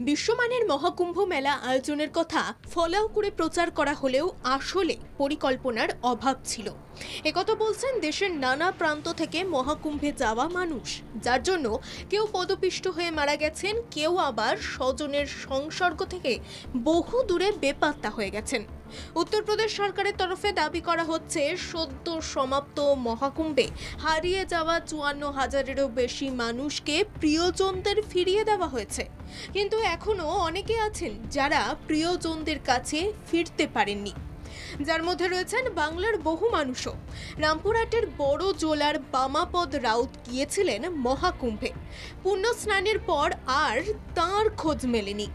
বিশ্বমানের মহাকুম্ভ মেলা আয়োজনের কথা ফলাও করে প্রচার করা হলেও আসলে পরিকল্পনার অভাব ছিল। একথা বলছেন দেশের নানা প্রান্ত থেকে মহাকুম্ভে যাওয়া মানুষ, যার জন্য কেউ পদপিষ্ট হয়ে মারা গেছেন, কেউ আবার স্বজনের সংসর্গ থেকে বহু দূরে বেপাত্তা হয়ে গেছেন। উত্তরপ্রদেশ সরকারের তরফে দাবি করা হচ্ছে সদ্য সমাপ্ত মহাকুম্ভে হারিয়ে যাওয়া ৫৪,০০০-এরও বেশি মানুষকে প্রিয়জনদের ফিরিয়ে দেওয়া হয়েছে। কিন্তু এখনো অনেকে আছেন যারা প্রিয়জনদের কাছে ফিরতে পারেননি, যার মধ্যে রয়েছেন বাংলার বহু মানুষও। রামপুরহাটের বড় জোলার বামাপদ রাউত গিয়েছিলেন মহাকুম্ভে। পুণ্য স্নানের পর আর তাঁর খোঁজ মেলেনি।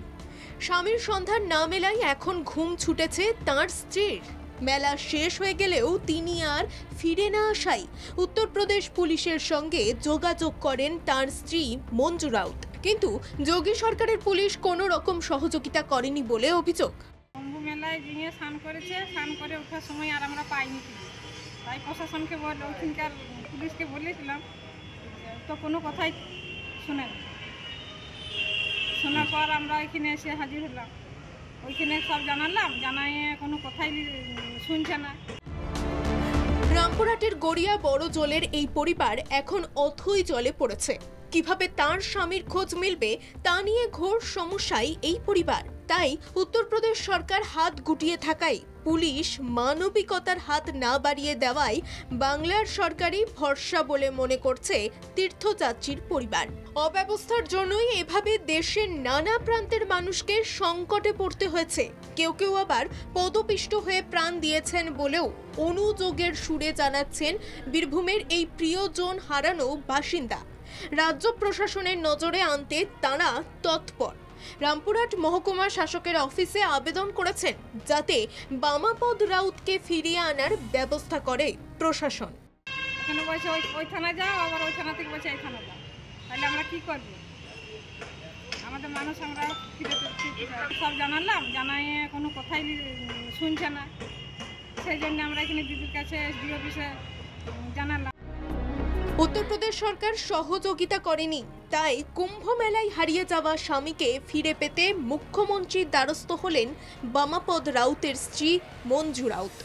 স্বামীর সন্ধান না মেলায় এখন ঘুম ছুটেছে তাঁর স্ত্রীর। মেলা শেষ হয়ে গেলেও তিনি আর ফিরে না আসায় উত্তরপ্রদেশ পুলিশের সঙ্গে যোগাযোগ করেন তাঁর স্ত্রী মঞ্জু রাউত। কিন্তু যোগী সরকারের পুলিশ কোনো রকম সহযোগিতা করেনি বলে অভিযোগ। কুম্ভ মেলায় গিয়ে স্নান করেছে, স্নান করে ওঠার সময় আর আমরা পাইনি, তাই প্রশাসনকে ওইখানকার পুলিশকে বলেছিলাম, তো কোনো কথাই শোনেন। শোনার পর আমরা এখানে এসে হাজির হলাম, ওইখানে সব জানালাম, জানাই কোনো কথাই শুনছে না। রামপুরহাটের গড়িয়া বড় জলের এই পরিবার এখন অথই জলে পড়েছে। কিভাবে তার স্বামীর খোঁজ মিলবে তা নিয়ে ঘোর সমস্যায় এই পরিবার। তাই উত্তরপ্রদেশ সরকার হাত গুটিয়ে থাকায় পুলিশ মানবিকতার হাত না বাড়িয়ে দেওয়ায় বাংলার সরকারি ভরসা বলে মনে করছে তীর্থযাত্রীর পরিবার। অব্যবস্থার জন্যই এভাবে দেশের নানা প্রান্তের মানুষকে সংকটে পড়তে হয়েছে। কেউ কেউ আবার পদপিষ্ট হয়ে প্রাণ দিয়েছেন বলেও অনুযোগের সুরে জানাচ্ছেন বীরভূমের এই প্রিয়জন হারানো বাসিন্দা। রাজ্য প্রশাসনের নজরে আনতে তারা তৎপর। রামপুরহাট মহকুমা শাসকের অফিসে আবেদন করেছেন যাতে বামাপদ রাউতকে ফিরিয়ে আনার ব্যবস্থা করে প্রশাসন। এখানে বলছে ওই থানা যাও, আবার ওই থানা থেকে বলছে এই থানা যাও, তাহলে আমরা কি করব? আমাদের মানুষ আমরা ফিরে সব জানালাম, জানাই কোনো কথাই শুনছে না। সেই জন্য আমরা এখানে দিদির কাছে এসডি অফিসে জানালাম। উত্তরপ্রদেশ সরকার সহযোগিতা করেনি, তাই কুম্ভ মেলায় হারিয়ে যাওয়া স্বামীকে ফিরে পেতে মুখ্যমন্ত্রীর দ্বারস্থ হলেন বামাপদ রাউতের স্ত্রী মঞ্জু রাউত।